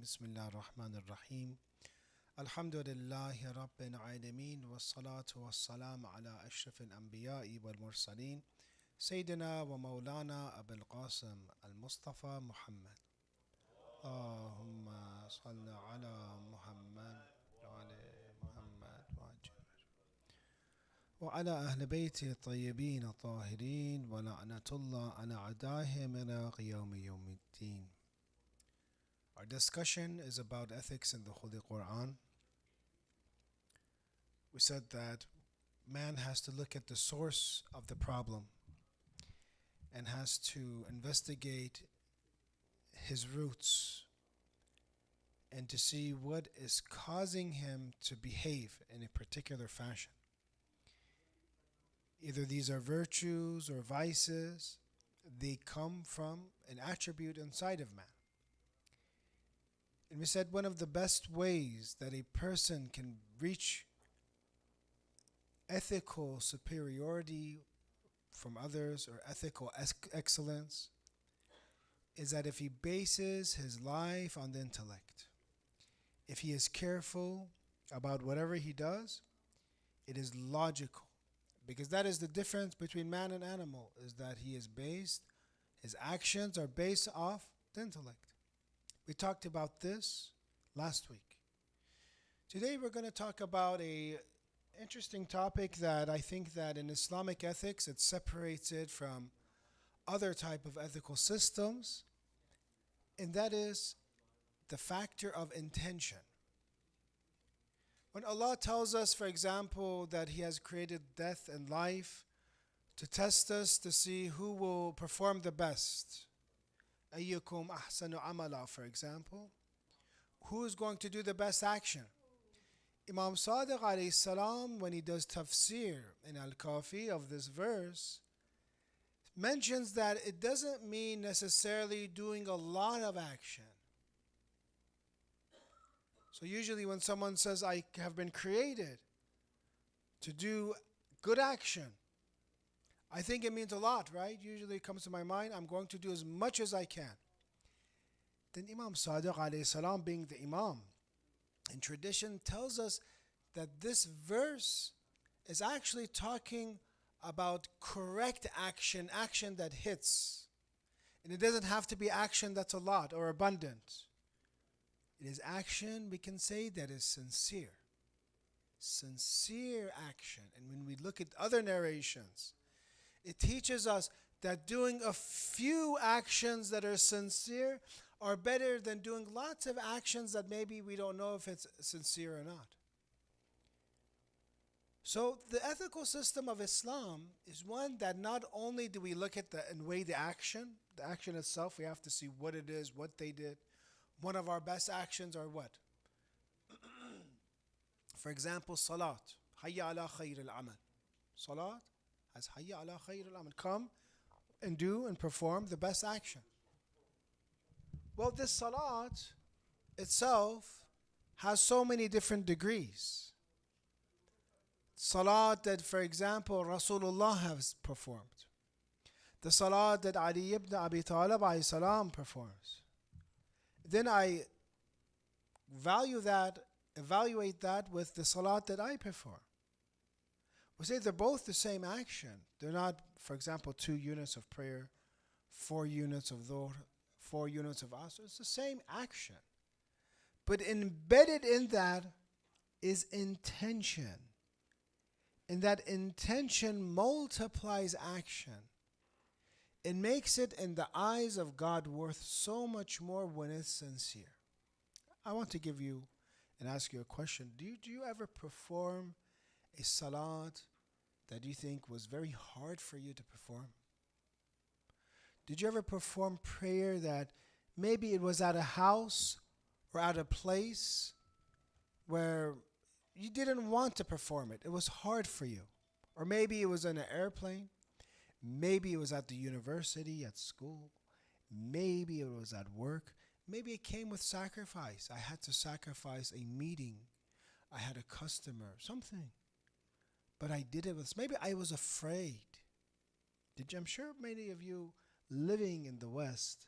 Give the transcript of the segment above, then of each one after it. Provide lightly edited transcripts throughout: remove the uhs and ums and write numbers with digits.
بسم الله الرحمن الرحيم الحمد لله رب العالمين والصلاة والسلام على أشرف الأنبياء والمرسلين سيدنا ومولانا أبي القاسم المصطفى محمد اللهم صل على محمد وعلى محمد وعلى أهل بيته الطيبين الطاهرين ولعنة الله على أعدائهم إلى يوم الدين. Our discussion is about ethics in the Holy Quran. We said that man has to look at the source of the problem and has to investigate his roots and to see what is causing him to behave in a particular fashion. Either these are virtues or vices, they come from an attribute inside of man. And we said one of the best ways that a person can reach ethical superiority from others or ethical excellence is that if he bases his life on the intellect, if he is careful about whatever he does, it is logical. Because that is the difference between man and animal, is that his actions are based off the intellect. We talked about this last week. Today we're going to talk about a interesting topic that I think that in Islamic ethics it separates it from other type of ethical systems, and that is the factor of intention. When Allah tells us, for example, that He has created death and life to test us to see who will perform the best, أيكم أحسن عملا, for example, who is going to do the best action? Imam Sadiq alayhi salam, when he does tafsir in Al-Kafi of this verse, mentions that it doesn't mean necessarily doing a lot of action. So usually when someone says, I have been created to do good action, I think it means a lot, right? Usually it comes to my mind, I'm going to do as much as I can. Then Imam Sadiq alayhi salam, being the Imam in tradition, tells us that this verse is actually talking about correct action, action that hits. And it doesn't have to be action that's a lot or abundant. It is action, we can say, that is sincere. Sincere action. And when we look at other narrations, it teaches us that doing a few actions that are sincere are better than doing lots of actions that maybe we don't know if it's sincere or not. So the ethical system of Islam is one that not only do we look at and weigh the action itself, we have to see what it is, what they did. One of our best actions are what? For example, salat. Hayya ala khayr al-amal. Salat as hayya ala khayr al-amal. Come and do and perform the best action. Well, this salat itself has so many different degrees. Salat that, for example, Rasulullah has performed. The salat that Ali ibn Abi Talib alayhi salam performs. Then I evaluate that with the salat that I perform. We say they're both the same action. They're not, for example, 2 units of prayer, 4 units of dhuhr, 4 units of asr. It's the same action. But embedded in that is intention. And that intention multiplies action. It makes it in the eyes of God worth so much more when it's sincere. I want to give you and ask you a question. Do you ever perform a salat that you think was very hard for you to perform? Did you ever perform prayer that maybe it was at a house or at a place where you didn't want to perform it? It was hard for you. Or maybe it was in an airplane. Maybe it was at the university, at school. Maybe it was at work. Maybe it came with sacrifice. I had to sacrifice a meeting. I had a customer, something. But I did it with, maybe I was afraid. I'm sure many of you living in the West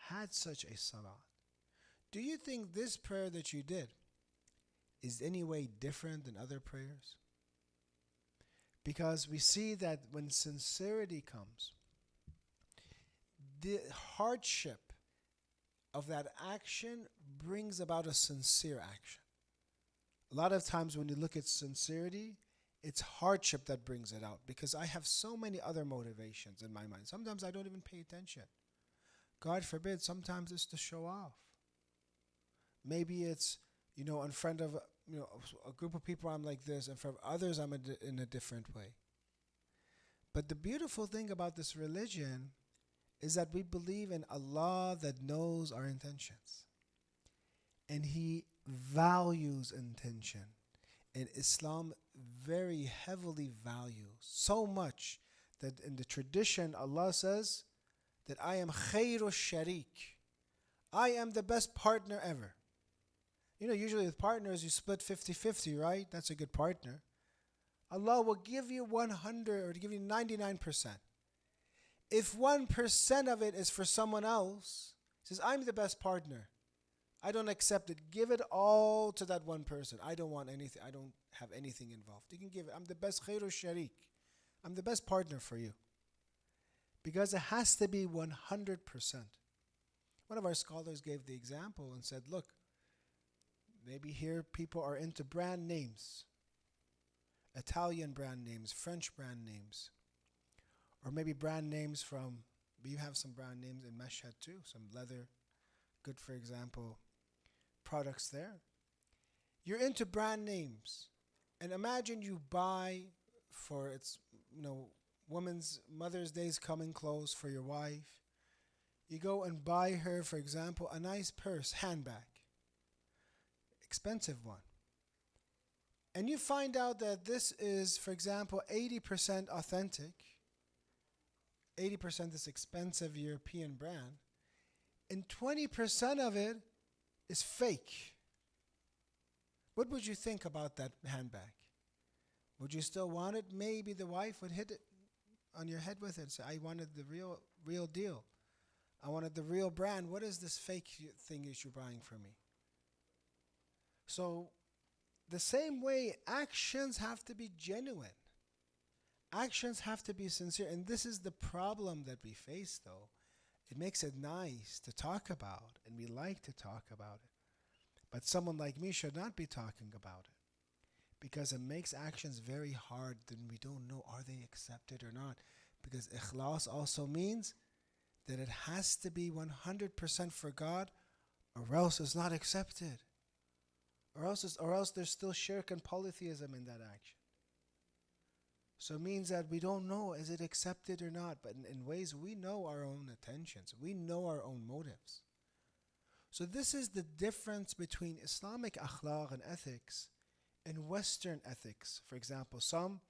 had such a salat. Do you think this prayer that you did is any way different than other prayers? Because we see that when sincerity comes, the hardship of that action brings about a sincere action. A lot of times when you look at sincerity, it's hardship that brings it out because I have so many other motivations in my mind. Sometimes I don't even pay attention. God forbid, sometimes it's to show off. Maybe it's, in front of a group of people I'm like this, and for others I'm in a different way. But the beautiful thing about this religion is that we believe in Allah that knows our intentions. And He values intention. And Islam very heavily values, so much that in the tradition Allah says that I am khayru sharik. I am the best partner ever. Usually with partners you split 50-50, right? That's a good partner. Allah will give you 100 or give you 99%. If 1% of it is for someone else, He says, I'm the best partner. I don't accept it. Give it all to that one person. I don't want anything. I don't have anything involved. You can give it. I'm the best khayru sharik. I'm the best partner for you. Because it has to be 100%. One of our scholars gave the example and said, look, maybe here people are into brand names. Italian brand names, French brand names. Or maybe brand names you have some brand names in Mashhad too, some leather, good for example, products there. You're into brand names. And imagine you buy for Mother's Day's coming close for your wife. You go and buy her, for example, a nice purse, handbag. Expensive one. And you find out that this is, for example, 80% authentic, 80% this expensive European brand, and 20% of it is fake. What would you think about that handbag? Would you still want it? Maybe the wife would hit it on your head with it and say, I wanted the real deal. I wanted the real brand. What is this fake thing that you're buying for me? So, the same way, actions have to be genuine. Actions have to be sincere. And this is the problem that we face, though. It makes it nice to talk about, and we like to talk about it. But someone like me should not be talking about it, because it makes actions very hard. Then we don't know, are they accepted or not? Because ikhlas also means that it has to be 100% for God, or else it's not accepted. Or else there's still shirk and polytheism in that action. So it means that we don't know, is it accepted or not? But in ways we know our own intentions. We know our own motives. So this is the difference between Islamic akhlaq and ethics and Western ethics. For example, some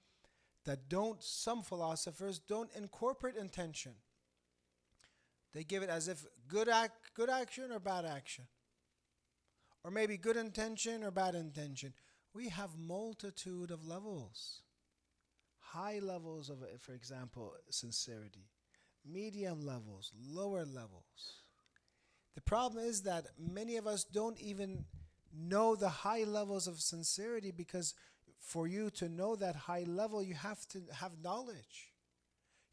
philosophers don't incorporate intention. They give it as if good action or bad action. Or maybe good intention or bad intention. We have multitude of levels. High levels of, for example, sincerity. Medium levels, lower levels. The problem is that many of us don't even know the high levels of sincerity, because for you to know that high level, you have to have knowledge.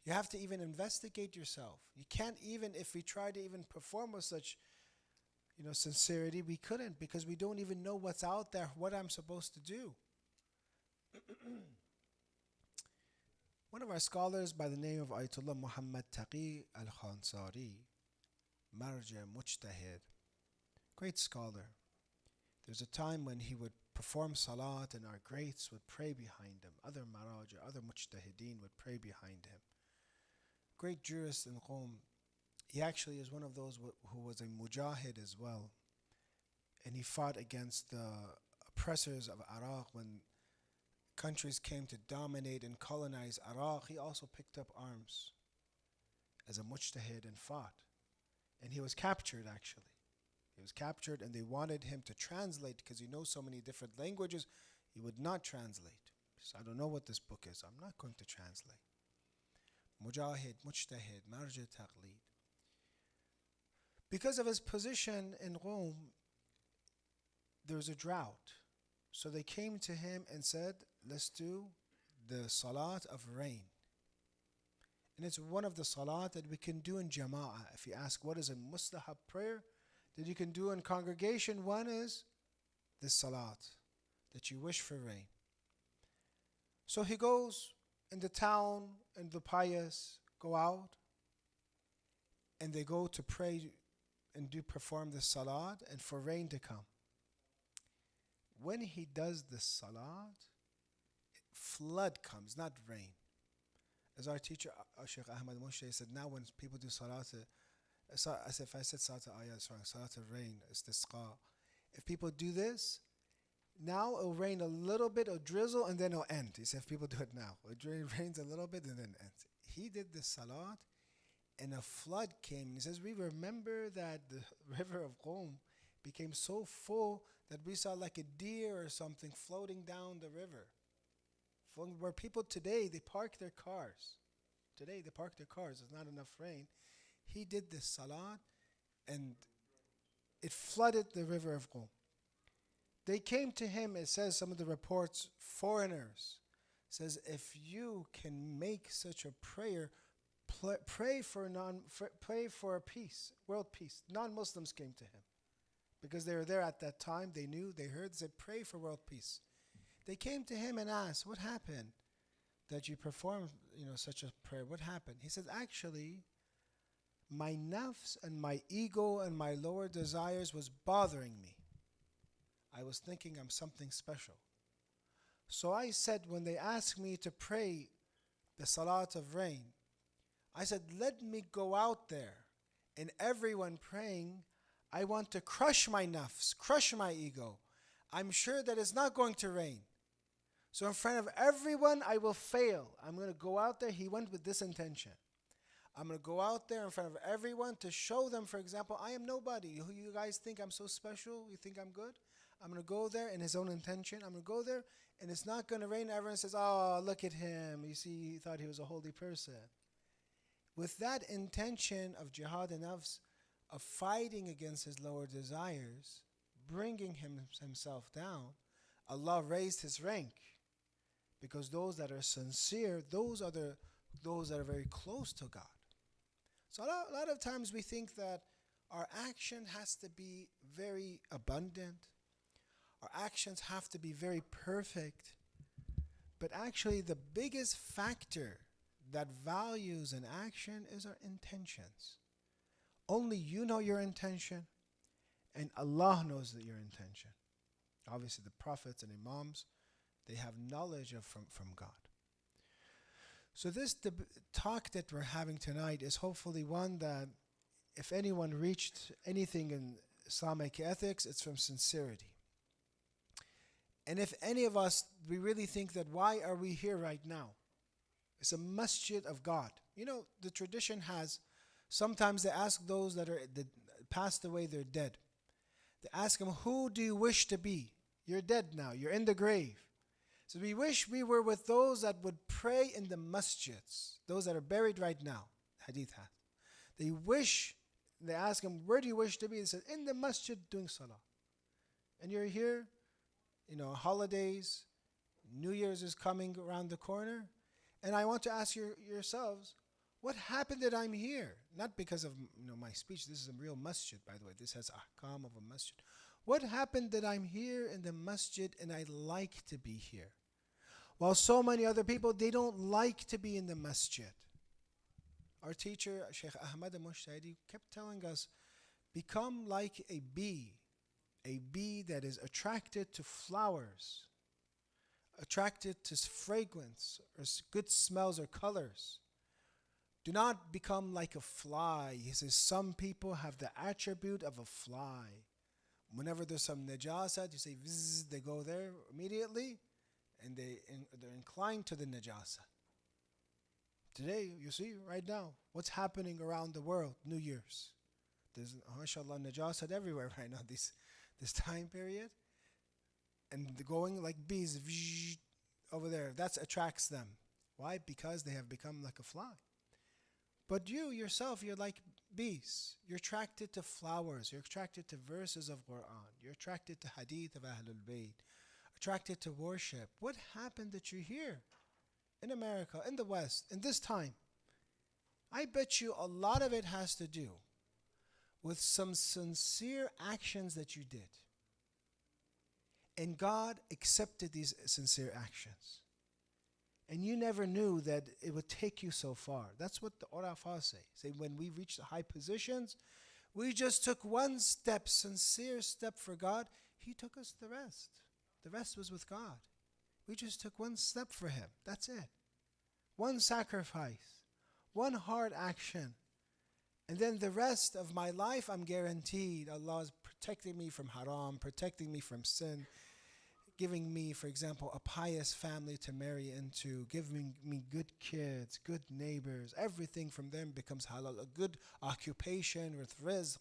You have to even investigate yourself. You can't even, if we try to even perform with such sincerity, we couldn't, because we don't even know what's out there, what I'm supposed to do. One of our scholars by the name of Ayatollah Muhammad Taqi al-Khansari, Marja Mujtahid, great scholar. There's a time when he would perform salat and our greats would pray behind him. Other Maraja, other Mujtahideen would pray behind him. Great jurist in Qom. He actually is one of those who was a mujahid as well. And he fought against the oppressors of Iraq when countries came to dominate and colonize Iraq. He also picked up arms as a mujtahid and fought. And he was captured, actually. He was captured, and they wanted him to translate because he knows so many different languages. He would not translate. He said, I don't know what this book is. I'm not going to translate. Mujahid, mujtahid, marja taqleed. Because of his position in Rome, there's a drought. So they came to him and said, let's do the salat of rain. And it's one of the salat that we can do in jama'ah. If you ask what is a mustahab prayer that you can do in congregation, one is this salat, that you wish for rain. So he goes in the town, and the pious go out, and they go to pray and perform the salat, and for rain to come. When he does the salat, flood comes, not rain. As our teacher, Sheikh Ahmad Moshe, said, now when people do salat, if I said salat ayah, it's wrong, salat rain, istisqa. If people do this, now it'll rain a little bit, it'll drizzle, and then it'll end. He said, if people do it now, it rains a little bit and then ends. He did the salat, and a flood came. He says, we remember that the river of Qom became so full that we saw like a deer or something floating down the river. Where people today, they park their cars. Today, they park their cars. There's not enough rain. He did this salat, and it flooded the river of Qom. They came to him, it says, some of the reports, foreigners, says, if you can make such a prayer, pray for peace, world peace. Non-Muslims came to him because they were there at that time. They knew, they heard, they said, pray for world peace. They came to him and asked, what happened that you performed, such a prayer? What happened? He said, actually, my nafs and my ego and my lower desires was bothering me. I was thinking I'm something special. So I said, when they asked me to pray the salat of rain, I said, let me go out there, and everyone praying, I want to crush my nafs, crush my ego. I'm sure that it's not going to rain. So in front of everyone, I will fail. I'm going to go out there. He went with this intention. I'm going to go out there in front of everyone to show them, for example, I am nobody. Who you guys think I'm so special? You think I'm good? I'm going to go there in his own intention. I'm going to go there, and it's not going to rain. Everyone says, oh, look at him. You see, he thought he was a holy person. With that intention of jihad and nafs, of fighting against his lower desires, bringing himself down, Allah raised his rank. Because those that are sincere, those are those that are very close to God. So a lot of times we think that our action has to be very abundant. Our actions have to be very perfect. But actually the biggest factor that values an action is our intentions. Only you know your intention, and Allah knows that your intention. Obviously the prophets and imams, they have knowledge from God. So this talk that we're having tonight is hopefully one that if anyone reached anything in Islamic ethics, it's from sincerity. And if any of us, we really think that why are we here right now? It's a masjid of God. The tradition has, sometimes they ask those that passed away, they're dead. They ask them, who do you wish to be? You're dead now, you're in the grave. So we wish we were with those that would pray in the masjids, those that are buried right now. Hadith has. They ask him, where do you wish to be? He said, in the masjid doing salah. And you're here, holidays, New Year's is coming around the corner. And I want to ask yourselves, what happened that I'm here? Not because of my speech. This is a real masjid, by the way. This has ahkam of a masjid. What happened that I'm here in the masjid and I like to be here? While so many other people, they don't like to be in the masjid. Our teacher, Sheikh Ahmad Moshe, kept telling us, become like a bee that is attracted to flowers, attracted to fragrance or good smells or colors. Do not become like a fly. He says some people have the attribute of a fly. Whenever there's some najasat, you say, vzz, they go there immediately, and they're inclined to the najasat. Today, you see, right now, what's happening around the world, New Year's. There's, mashallah, najasat everywhere right now, this time period. And they're going like bees, vzz, over there. That attracts them. Why? Because they have become like a fly. But you yourself, you're like peace. You're attracted to flowers. You're attracted to verses of Quran. You're attracted to hadith of Ahlul Bayt. Attracted to worship. What happened that you're here in America, in the West, in this time? I bet you a lot of it has to do with some sincere actions that you did. And God accepted these sincere actions. And you never knew that it would take you so far. That's what the Urafah say. Say when we reach the high positions, we just took one step, sincere step for God. He took us the rest. The rest was with God. We just took one step for Him. That's it. One sacrifice. One hard action. And then the rest of my life, I'm guaranteed Allah is protecting me from haram, protecting me from sin, giving me, for example, a pious family to marry into, giving me good kids, good neighbors. Everything from them becomes halal, a good occupation with rizq.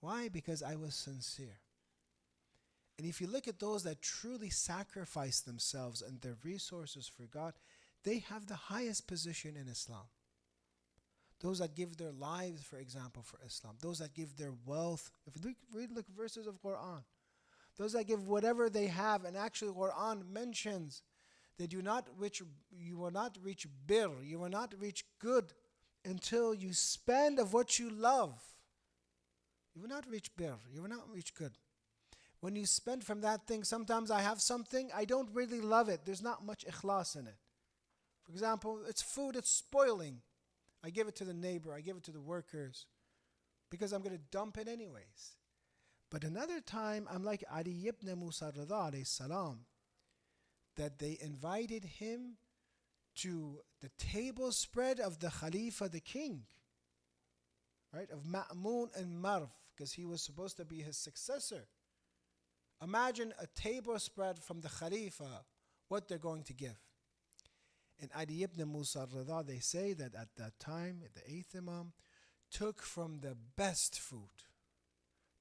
Why? Because I was sincere. And if you look at those that truly sacrifice themselves and their resources for God, they have the highest position in Islam. Those that give their lives, for example, for Islam. Those that give their wealth. If you read verses of Quran. Those that give whatever they have. And actually Quran mentions that you will not reach bir. You will not reach good until you spend of what you love. You will not reach bir. You will not reach good. When you spend from that thing, sometimes I have something, I don't really love it. There's not much ikhlas in it. For example, it's food, it's spoiling. I give it to the neighbor, I give it to the workers, because I'm going to dump it anyways. But another time, I'm like Ali ibn Musa Rida alayhi salam, that they invited him to the table spread of the Khalifa, the king, right, of Ma'mun and Marv, because he was supposed to be his successor. Imagine a table spread from the Khalifa, what they're going to give. And Ali ibn Musa Rida, they say that at that time, the 8th Imam, took from the best food,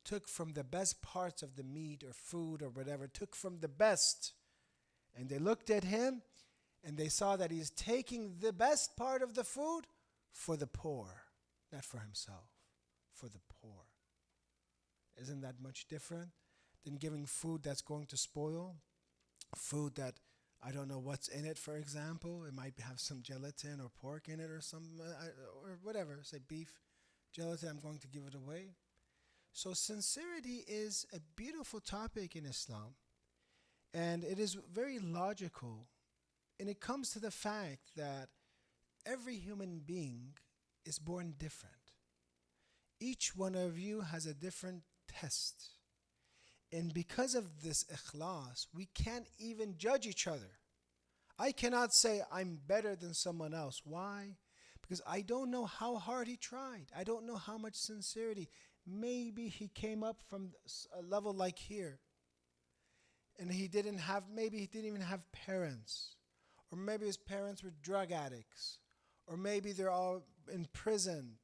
took from the best parts of the meat or food or whatever, took from the best. And they looked at him and they saw that he's taking the best part of the food for the poor, not for himself, for the poor. Isn't that much different than giving food that's going to spoil? Food that I don't know what's in it, for example. It might have some gelatin or pork in it or some, or whatever, say beef, gelatin, I'm going to give it away. So sincerity is a beautiful topic in Islam. And it is very logical. And it comes to the fact that every human being is born different. Each one of you has a different test. And because of this ikhlas, we can't even judge each other. I cannot say I'm better than someone else. Why? Because I don't know how hard he tried. I don't know how much sincerity. Maybe he came up from a level like here. And maybe he didn't even have parents. Or maybe his parents were drug addicts. Or maybe they're all in prison.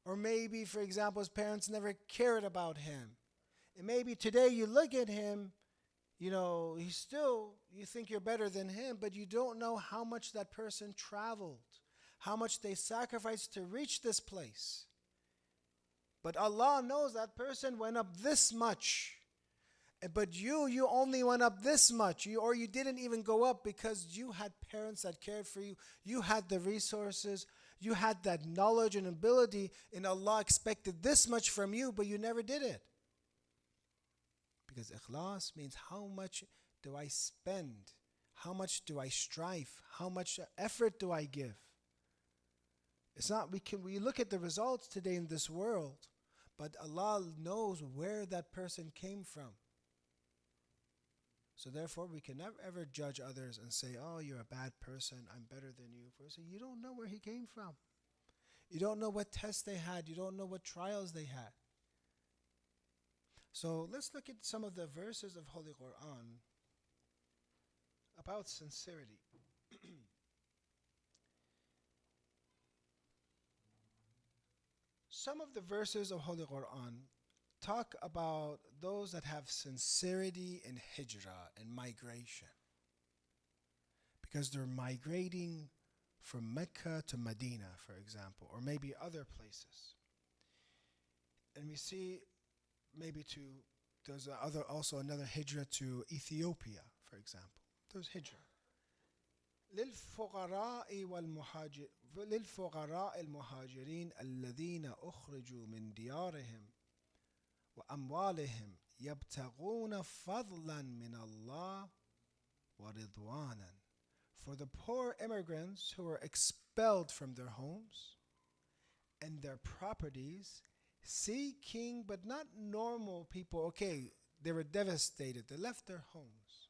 Or maybe, for example, his parents never cared about him. And maybe today you look at him, you think you're better than him, but you don't know how much that person traveled, how much they sacrificed to reach this place. But Allah knows that person went up this much. But you only went up this much, or you didn't even go up because you had parents that cared for you. You had the resources, you had that knowledge and ability, and Allah expected this much from you, but you never did it. Because ikhlas means how much do I spend? How much do I strive? How much effort do I give? It's not, we look at the results today in this world, but Allah knows where that person came from. So therefore, we can never ever judge others and say, oh, you're a bad person, I'm better than you. So you don't know where he came from. You don't know what tests they had. You don't know what trials they had. So let's look at some of the verses of Holy Quran about sincerity. Some of the verses of Holy Quran talk about those that have sincerity in hijrah and migration. Because they're migrating from Mecca to Medina, for example, or maybe other places. And we see maybe there's also another hijrah to Ethiopia, for example. There's hijrah. للفقراء المهاجرين الذين أخرجوا من ديارهم وأموالهم يبتغون فضلا من الله ورضوانا. For the poor immigrants who were expelled from their homes and their properties, seeking, but not normal people. Okay, they were devastated. They left their homes.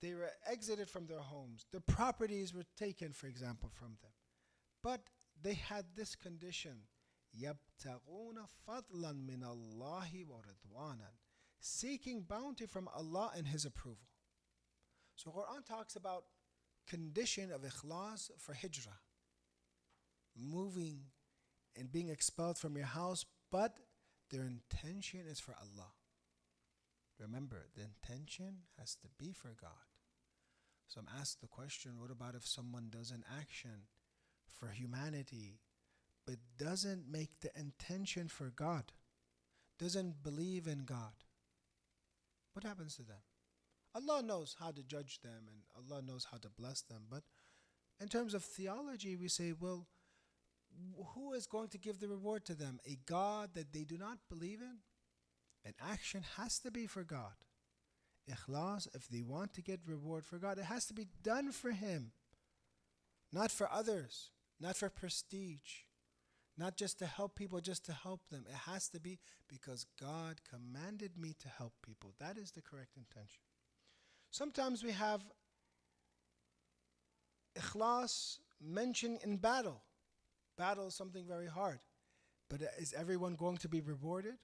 They were exited from their homes. The properties were taken, for example, from them. But they had this condition. يَبْتَغُونَ فَضْلًا مِنَ اللَّهِ وَرِضْوَانًا. Seeking bounty from Allah and His approval. So Quran talks about condition of ikhlas for hijrah. Moving and being expelled from your house, but their intention is for Allah. Remember, the intention has to be for God. So I'm asked the question, what about if someone does an action for humanity, but doesn't make the intention for God, doesn't believe in God? What happens to them? Allah knows how to judge them and Allah knows how to bless them. But in terms of theology, we say, well, who is going to give the reward to them? A God that they do not believe in? An action has to be for God. Ikhlas, if they want to get reward for God, it has to be done for Him. Not for others, not for prestige, not just to help people, just to help them. It has to be because God commanded me to help people. That is the correct intention. Sometimes we have ikhlas mentioned in battle. Battle is something very hard. But is everyone going to be rewarded?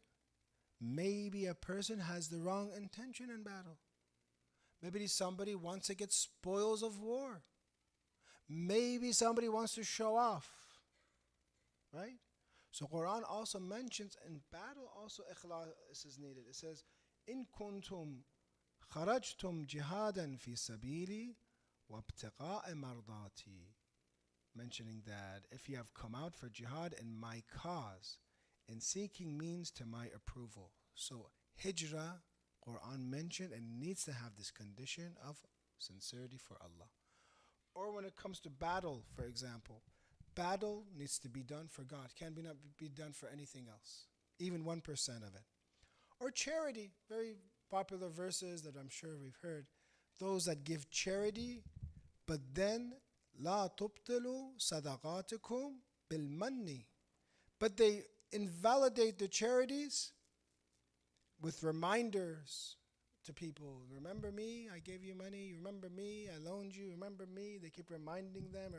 Maybe a person has the wrong intention in battle. Maybe somebody wants to get spoils of war. Maybe somebody wants to show off. Right? So Quran also mentions in battle also ikhlas is needed. It says, إِن كُنْتُمْ خَرَجْتُمْ جِهَادًا فِي سَبِيلِي وَابْتِغَاءَ مَرْضَاتِي. Mentioning that if you have come out for jihad in my cause, and seeking means to my approval. So hijrah, Quran mentioned, and needs to have this condition of sincerity for Allah. Or when it comes to battle, for example, battle needs to be done for God. Can't not be done for anything else, even 1% of it. Or charity, very popular verses that I'm sure we've heard. Those that give charity, but then لا تبطلوا صدقاتكم بالمن. But they invalidate the charities with reminders to people. Remember me, I gave you money. You remember me, I loaned you. Remember me. They keep reminding them.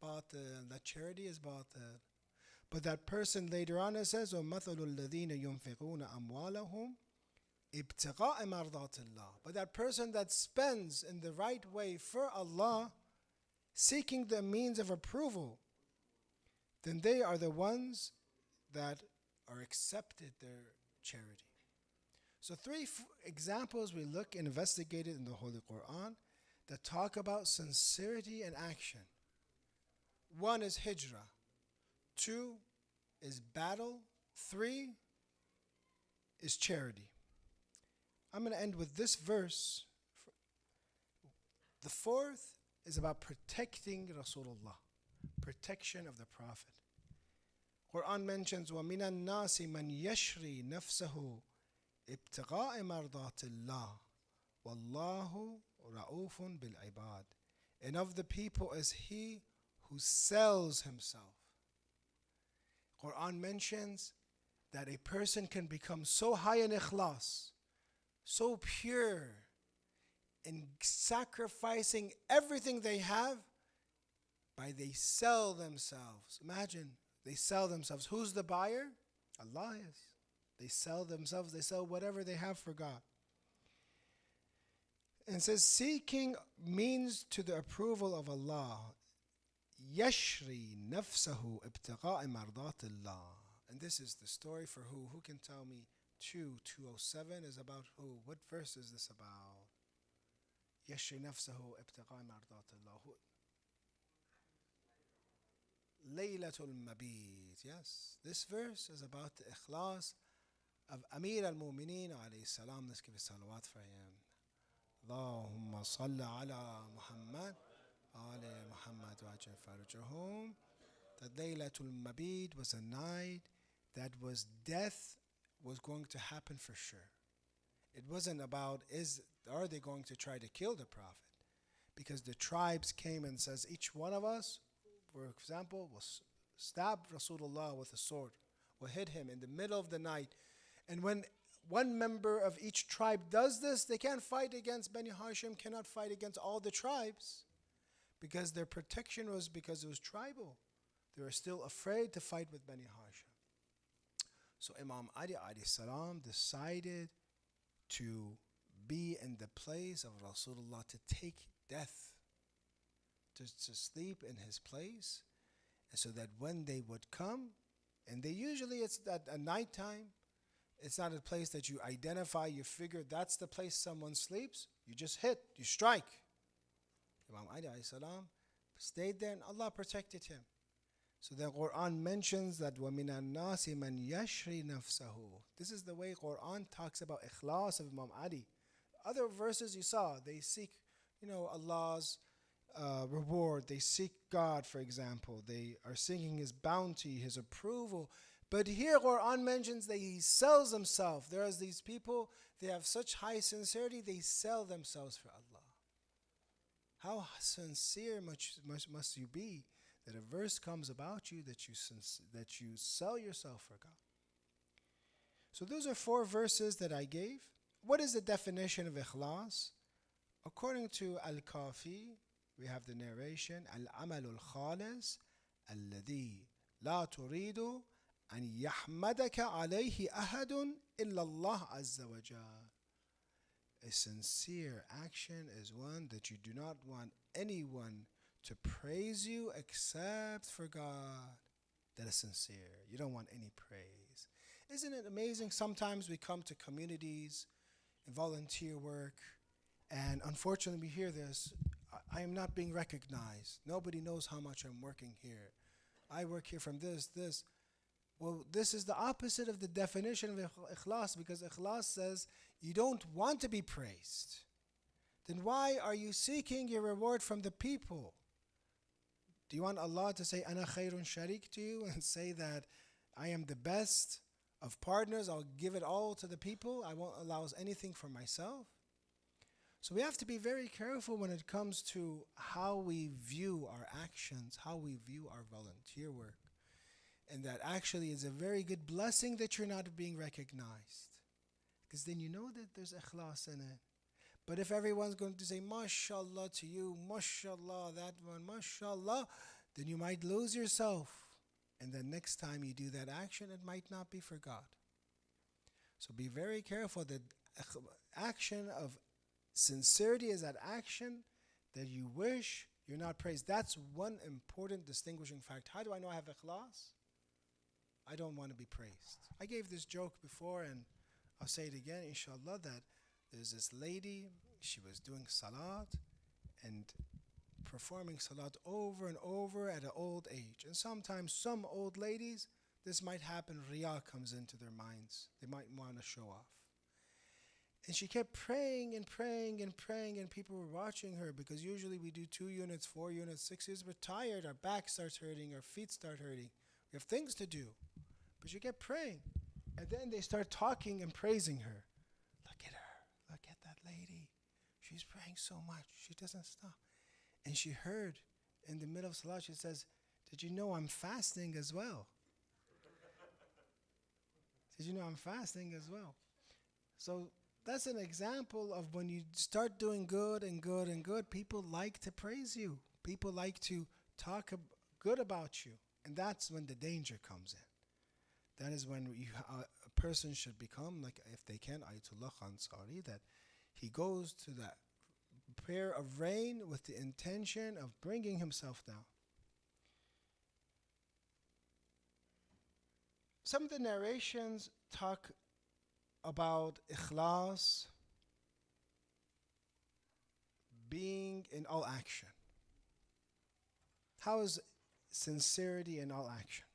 That charity is batil. But that person later on it says, وَمَثَلُ الَّذِينَ يُنْفِقُونَ أَمْوَالَهُمْ ابْتِغَاءَ مَرْضَاتِ اللَّهِ. But that person that spends in the right way for Allah, seeking the means of approval, then they are the ones that are accepted their charity. So three examples we look and investigated in the Holy Quran that talk about sincerity and action. One is hijrah. Two is battle. Three is charity. I'm going to end with this verse. The fourth is about protecting Rasulullah, protection of the Prophet. Quran mentions وَمِنَ النَّاسِ مَنْ يَشْرِي نَفْسَهُ ابْتِغَاءَ مَرْضَاتِ اللَّهِ وَاللَّهُ رَؤُوفٌ بِالْعِبَادِ. And of the people is he who sells himself. Quran mentions that a person can become so high in ikhlas, so pure, in sacrificing everything they have by they sell themselves. Imagine, they sell themselves. Who's the buyer? Allah is. They sell themselves. They sell whatever they have for God. And it says seeking means to the approval of Allah. يَشْرِي نَفْسَهُ ابْتِغَاءِ مَرْضَاتِ اللَّهِ. And this is the story for who? Who can tell me 2:207 is about who? What verse is this about? يَشْرِي نَفْسَهُ ابْتِغَاءِ مَرْضَاتِ اللَّهِ. Laylatul Mabit. Yes, this verse is about the ikhlas of Amir al-Mu'mineen alayhi salam. Let's give a salawat for him. Allahumma salli ala Muhammad, ala Muhammad wa ajal farajahum. That Laylatul Mabit was a night that was death was going to happen for sure. It wasn't about are they going to try to kill the Prophet? Because the tribes came and says each one of us, for example, will stab Rasulullah with a sword, will hit him in the middle of the night. And when one member of each tribe does this, they can't fight against Bani Hashim, cannot fight against all the tribes because their protection was because it was tribal. They were still afraid to fight with Bani Hashim. So Imam Ali alayhi salam decided to be in the place of Rasulullah, to take death, to sleep in his place, and so that when they would come, and they usually it's at night time, it's not a place that you identify, you figure that's the place someone sleeps, you just hit, you strike. Imam Ali alayhi salam stayed there and Allah protected him. So the Quran mentions that وَمِنَ النَّاسِ مَنْ يَشْرِي نَفْسَهُ. This is the way Quran talks about ikhlas of Imam Ali. Other verses you saw, they seek, Allah's reward. They seek God, for example. They are seeking His bounty, His approval. But here Quran mentions that he sells himself. There are these people, they have such high sincerity, they sell themselves for Allah. How sincere must you be that a verse comes about you that you sell yourself for God. So those are 4 verses that I gave. What is the definition of ikhlas? According to Al-Kafi, we have the narration, Al-Amal al-Khalis, Alladhi la turidu an yahmadaka alayhi ahadun illa Allah azza wa jal. A sincere action is one that you do not want anyone to praise you except for God. That is sincere. You don't want any praise. Isn't it amazing? Sometimes we come to communities and volunteer work, and unfortunately we hear this, I am not being recognized. Nobody knows how much I'm working here. I work here from this. Well, this is the opposite of the definition of ikhlas, because ikhlas says you don't want to be praised. Then why are you seeking your reward from the people? Do you want Allah to say, Ana khayrun sharik to you, and say that I am the best of partners, I'll give it all to the people, I won't allow anything for myself? So we have to be very careful when it comes to how we view our actions, how we view our volunteer work. And that actually is a very good blessing that you're not being recognized, because then you know that there's ikhlas in it. But if everyone's going to say, mashallah to you, mashallah, that one, mashallah, then you might lose yourself. And then next time you do that action, it might not be for God. So be very careful that action of sincerity is that action that you wish you're not praised. That's one important distinguishing fact. How do I know I have ikhlas? I don't want to be praised. I gave this joke before, and I'll say it again, inshallah, that there's this lady, she was doing salat and performing salat over and over at an old age. And sometimes some old ladies, this might happen, riyah comes into their minds. They might want to show off. And she kept praying and praying and praying, and people were watching her, because usually we do 2 units, 4 units, 6 units. We're tired, our back starts hurting, our feet start hurting. We have things to do. But she kept praying. And then they start talking and praising her. Look at her. Look at that lady. She's praying so much. She doesn't stop. And she heard in the middle of salat, she says, did you know I'm fasting as well? Did you know I'm fasting as well? So that's an example of when you start doing good and good and good, people like to praise you. People like to talk good about you. And that's when the danger comes in. That is when a person should become, like if they can, Ayatollah Ansari, that he goes to that prayer of rain with the intention of bringing himself down. Some of the narrations talk about ikhlas being in all action. How is sincerity in all action.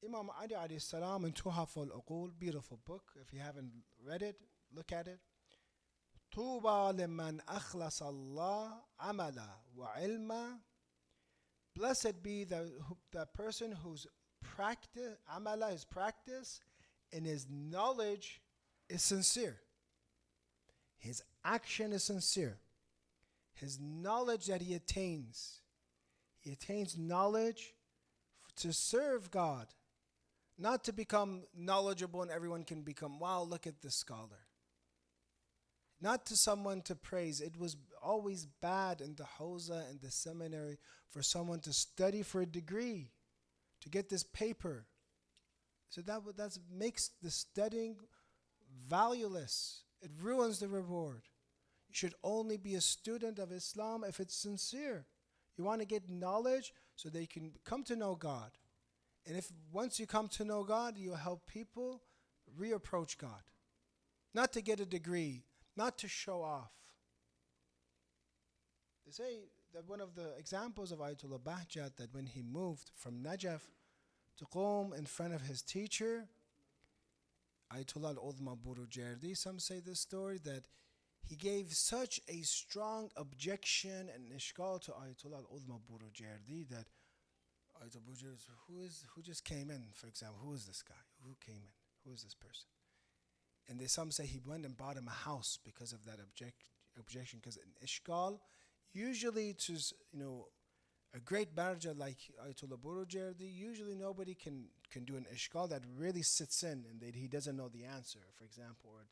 Imam Ali alayhi salam in Tuhaf al-Uqul, beautiful book. If you haven't read it, look at it. طوبى لمن أخلص الله عملا وعلما. Blessed be the person whose practice, amala, his practice, and his knowledge is sincere. His action is sincere. His knowledge that he attains knowledge to serve God, not to become knowledgeable and everyone can become, wow, look at this scholar. Not to someone to praise. It was always bad in the hawza and the seminary for someone to study for a degree, to get this paper. So that makes the studying valueless. It ruins the reward. You should only be a student of Islam if it's sincere. You want to get knowledge so that you can come to know God. And if once you come to know God, you'll help people reapproach God. Not to get a degree, not to show off. They say that one of the examples of Ayatollah Bahjat, that when he moved from Najaf to Qom in front of his teacher, Ayatollah al-Udhma Burujerdi, some say this story, that he gave such a strong objection and ishqal to Ayatollah al-Udhma Burujerdi that Ayatollah Burujerdi, who just came in, for example, who is this guy? Who came in? Who is this person? And some say he went and bought him a house because of that objection. Because in ishqal, usually to a great marja like Ayatollah Burujerdi, usually nobody can do an ishqal that really sits in and that he doesn't know the answer, for example, or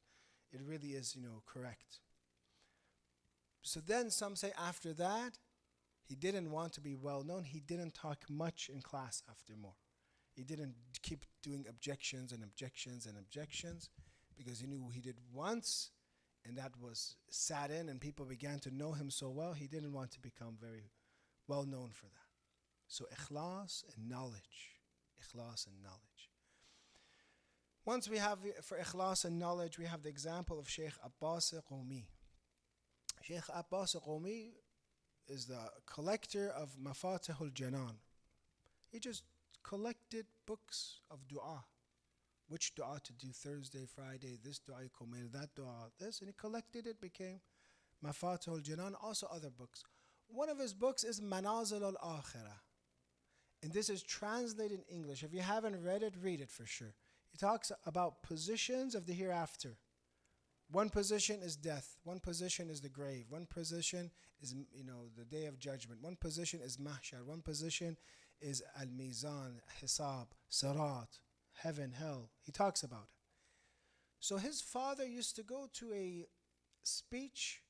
it really is correct. So then some say after that, he didn't want to be well known. He didn't talk much in class after more. He didn't keep doing objections and objections and objections, because he knew he did once, and that was sat in, and people began to know him so well, he didn't want to become very well known for that. So ikhlas and knowledge. Ikhlas and knowledge. Once we have, for ikhlas and knowledge, we have the example of Sheikh Abbas Qumi. Sheikh Abbas Qumi is the collector of Mafatihul Janan. He just collected books of dua. Which dua to do Thursday, Friday, this dua Qumir, that dua, this, and he collected it, became Mafatihul Janan, also other books. One of his books is Manazil al-Akhirah. And this is translated in English. If you haven't read it, read it for sure. He talks about positions of the hereafter. One position is death. One position is the grave. One position is, the day of judgment. One position is mahshar. One position is al-mizan, hisab, sirat, heaven, hell. He talks about it. So his father used to go to a speech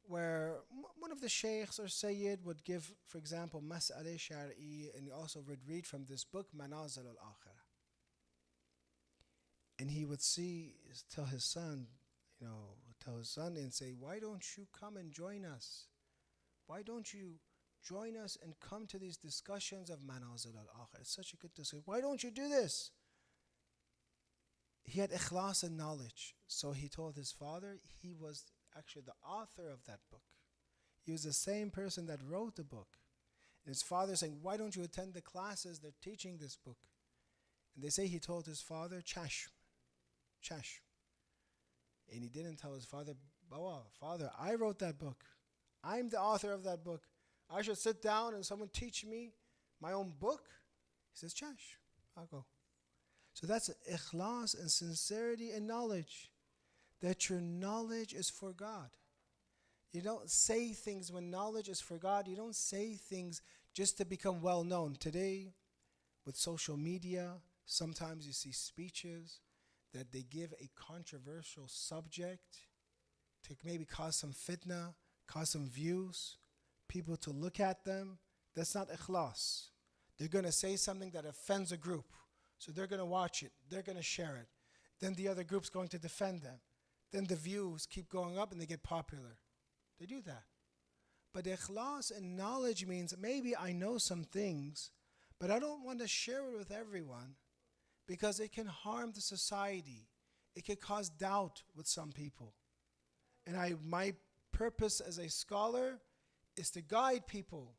where one of the sheikhs or sayyid would give, for example, mas'ale shar'i, and he also would read from this book, Manazil al-Akhirah. And he would tell his son and say, why don't you come and join us? Why don't you join us and come to these discussions of Manazil al-Akhirah? It's such a good discussion. Why don't you do this? He had ikhlas and knowledge. So he told his father, he was actually the author of that book. He was the same person that wrote the book. And his father saying, why don't you attend the classes that are teaching this book? And they say he told his father, Chashm. And he didn't tell his father, Bawa, father, I wrote that book. I'm the author of that book. I should sit down and someone teach me my own book? He says, Chash, I'll go. So that's ikhlas and sincerity and knowledge. That your knowledge is for God. You don't say things when knowledge is for God. You don't say things just to become well known. Today, with social media, sometimes you see speeches that they give a controversial subject to maybe cause some fitna, cause some views, people to look at them. That's not ikhlas. They're going to say something that offends a group. So they're going to watch it. They're going to share it. Then the other group's going to defend them. Then the views keep going up and they get popular. They do that. But ikhlas and knowledge means maybe I know some things, but I don't want to share it with everyone because it can harm the society. It can cause doubt with some people. And my purpose as a scholar is to guide people.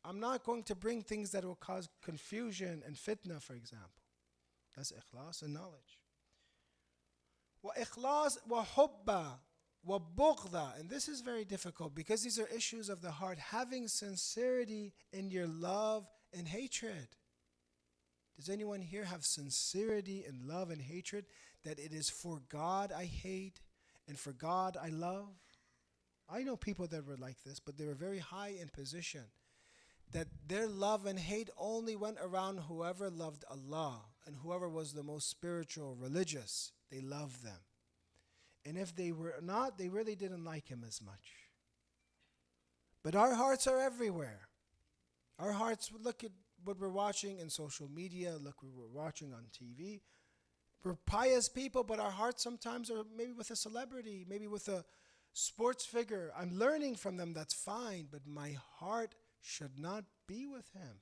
I'm not going to bring things that will cause confusion and fitna, for example. That's ikhlas and knowledge. وإخلاص وحب وبغض. And this is very difficult because these are issues of the heart. Having sincerity in your love and hatred. Does anyone here have sincerity in love and hatred? That it is for God I hate and for God I love? I know people that were like this, but they were very high in position. That their love and hate only went around whoever loved Allah and whoever was the most spiritual, religious. They loved them. And if they were not, they really didn't like him as much. But our hearts are everywhere. Our hearts, look at what we're watching in social media, look what we're watching on TV. We're pious people, but our hearts sometimes are maybe with a celebrity, maybe with a sports figure. I'm learning from them, that's fine, but my heart should not be with him.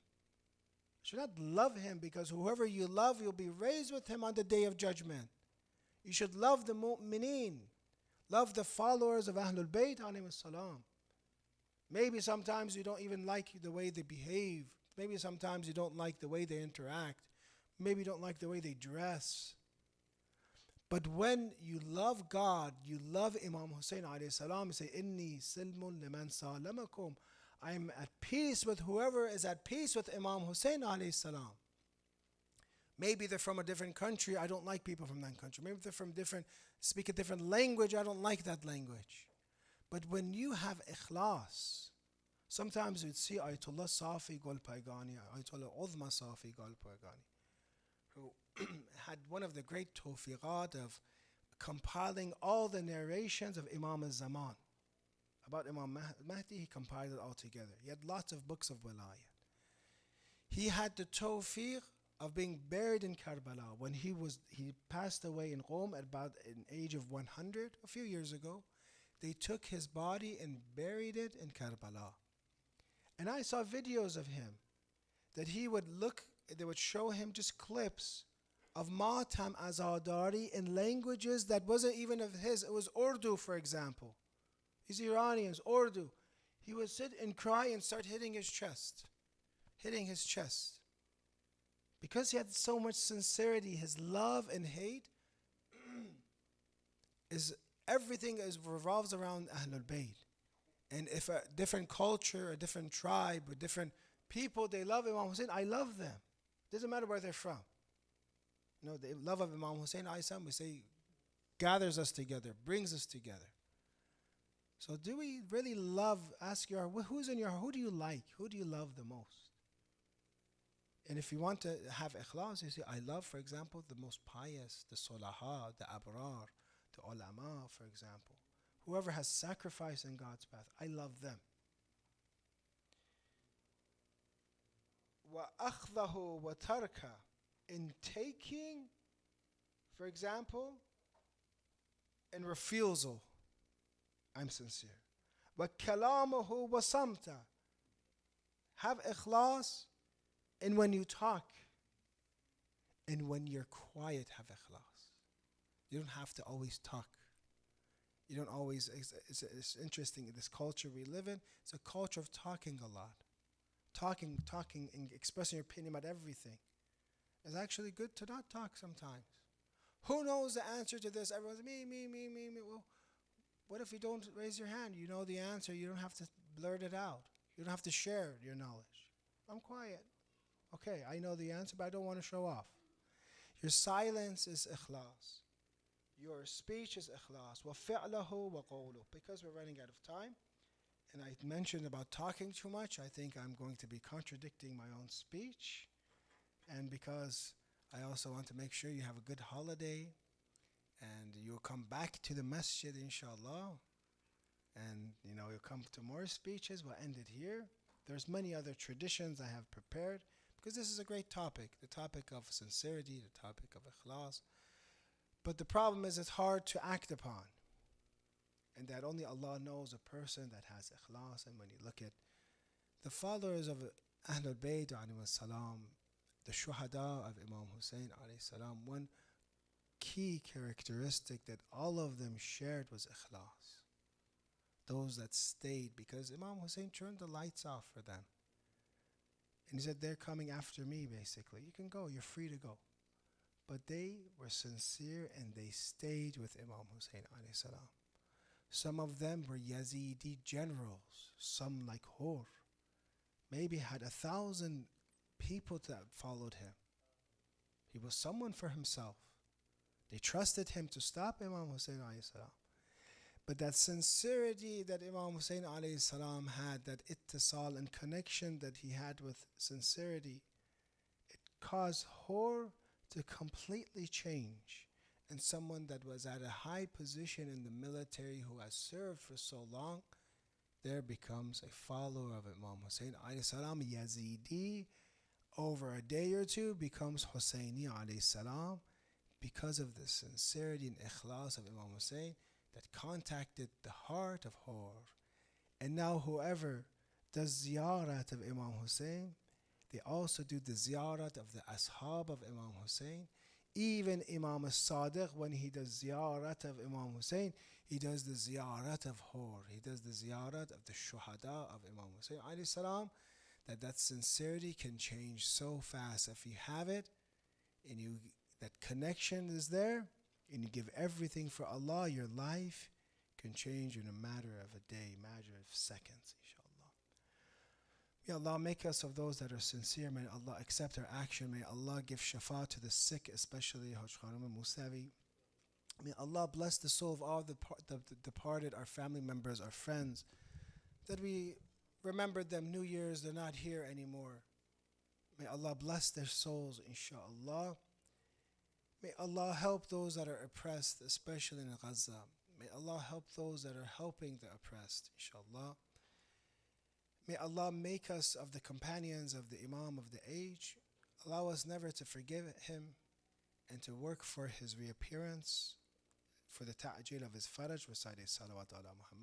Should not love him, because whoever you love, you'll be raised with him on the day of judgment. You should love the mu'mineen, love the followers of Ahlul Bayt alayhim salam. Maybe sometimes you don't even like the way they behave. Maybe sometimes you don't like the way they interact. Maybe you don't like the way they dress. But when you love God, you love Imam Hussein alayhi salam, you say, Inni silmun liman salamakum. I am at peace with whoever is at peace with Imam Hussein alayhi salam. Maybe they're from a different country. I don't like people from that country. Maybe they're from speak a different language. I don't like that language. But when you have ikhlas, sometimes you'd see Ayatollah Safi Gol Paigani, Ayatollah Uzma Safi Gol Paigani, who had one of the great tawfiqat of compiling all the narrations of Imam al-Zaman. About Imam Mahdi, he compiled it all together. He had lots of books of wilayah. He had the tawfiq of being buried in Karbala. When he passed away in Qom at about an age of 100, a few years ago, they took his body and buried it in Karbala. And I saw videos of him that they would show him just clips of Matam Azadari in languages that wasn't even of his. It was Urdu, for example. He's Iranians, Urdu. He would sit and cry and start hitting his chest. Because he had so much sincerity, his love and hate everything revolves around Ahlul Bayt. And if a different culture, a different tribe, or different people, they love Imam Hussein, I love them. Doesn't matter where they're from. No, the love of Imam Hussein, we say, gathers us together, brings us together. So do we really love, ask your heart, who's in your heart? Who do you like? Who do you love the most? And if you want to have ikhlas, you say, I love, for example, the most pious, the solaha, the abrar, the ulama, for example. Whoever has sacrificed in God's path, I love them. وَأَخْذَهُ وَتَرْكَ. In taking, for example, in refusal, I'm sincere. وَكَلَامُهُ وَصَمْتَ. Have ikhlas in when you talk. And when you're quiet, have ikhlas. You don't have to always talk. You don't always, it's interesting, this culture we live in, it's a culture of talking a lot. Talking, and expressing your opinion about everything. It's actually good to not talk sometimes. Who knows the answer to this? Everyone's me. Well, what if you don't raise your hand? You know the answer. You don't have to blurt it out. You don't have to share your knowledge. I'm quiet. Okay, I know the answer, but I don't want to show off. Your silence is ikhlas. Your speech is ikhlas. وَفِعْلَهُ وَقَوْلُهُ. Because we're running out of time, and I mentioned about talking too much, I think I'm going to be contradicting my own speech. And because I also want to make sure you have a good holiday, and you'll come back to the masjid, inshallah. And, you'll come to more speeches. We'll end it here. There's many other traditions I have prepared, because this is a great topic, the topic of sincerity, the topic of ikhlas. But the problem is it's hard to act upon. And that only Allah knows a person that has ikhlas. And when you look at the followers of Ahlul Bayt alayhi salam, the shuhada of Imam Hussein alayhi salam, one key characteristic that all of them shared was ikhlas. Those that stayed, because Imam Hussein turned the lights off for them. And he said, they're coming after me, basically. You can go, you're free to go. But they were sincere and they stayed with Imam Hussein alayhi salam. Some of them were Yazidi generals, some like Hur. Maybe had 1,000 people that followed him. He was someone for himself. They trusted him to stop Imam Hussein alayhi salam. But that sincerity that Imam Hussein alayhi salam had, that ittisal and connection that he had with sincerity, it caused Hur to completely change. And someone that was at a high position in the military who has served for so long, there becomes a follower of Imam Hussein alayhi salam, Yazidi, over a day or two becomes Husseini alayhi salam, because of the sincerity and ikhlas of Imam Hussein that contacted the heart of Hur. And now whoever does ziyarat of Imam Hussein, they also do the ziyarat of the ashab of Imam Hussein. Even Imam al-Sadiq, when he does ziyarat of Imam Hussein, he does the ziyarat of Hur. He does the ziyarat of the shuhada of Imam Hussein alayhi salam. That sincerity can change so fast. If you have it, and that connection is there, and you give everything for Allah, your life can change in a matter of a day, matter of seconds, inshallah. May Allah make us of those that are sincere. May Allah accept our action. May Allah give shafa to the sick, especially Hajj Khanum Musavi. May Allah bless the soul of all the departed, our family members, our friends, that we remembered them New Year's, they're not here anymore. May Allah bless their souls, inshallah. May Allah help those that are oppressed, especially in Gaza. May Allah help those that are helping the oppressed, inshallah. May Allah make us of the companions of the Imam of the age. Allow us never to forgive him and to work for his reappearance, for the ta'jil of his faraj. Wa salawat ala Muhammad.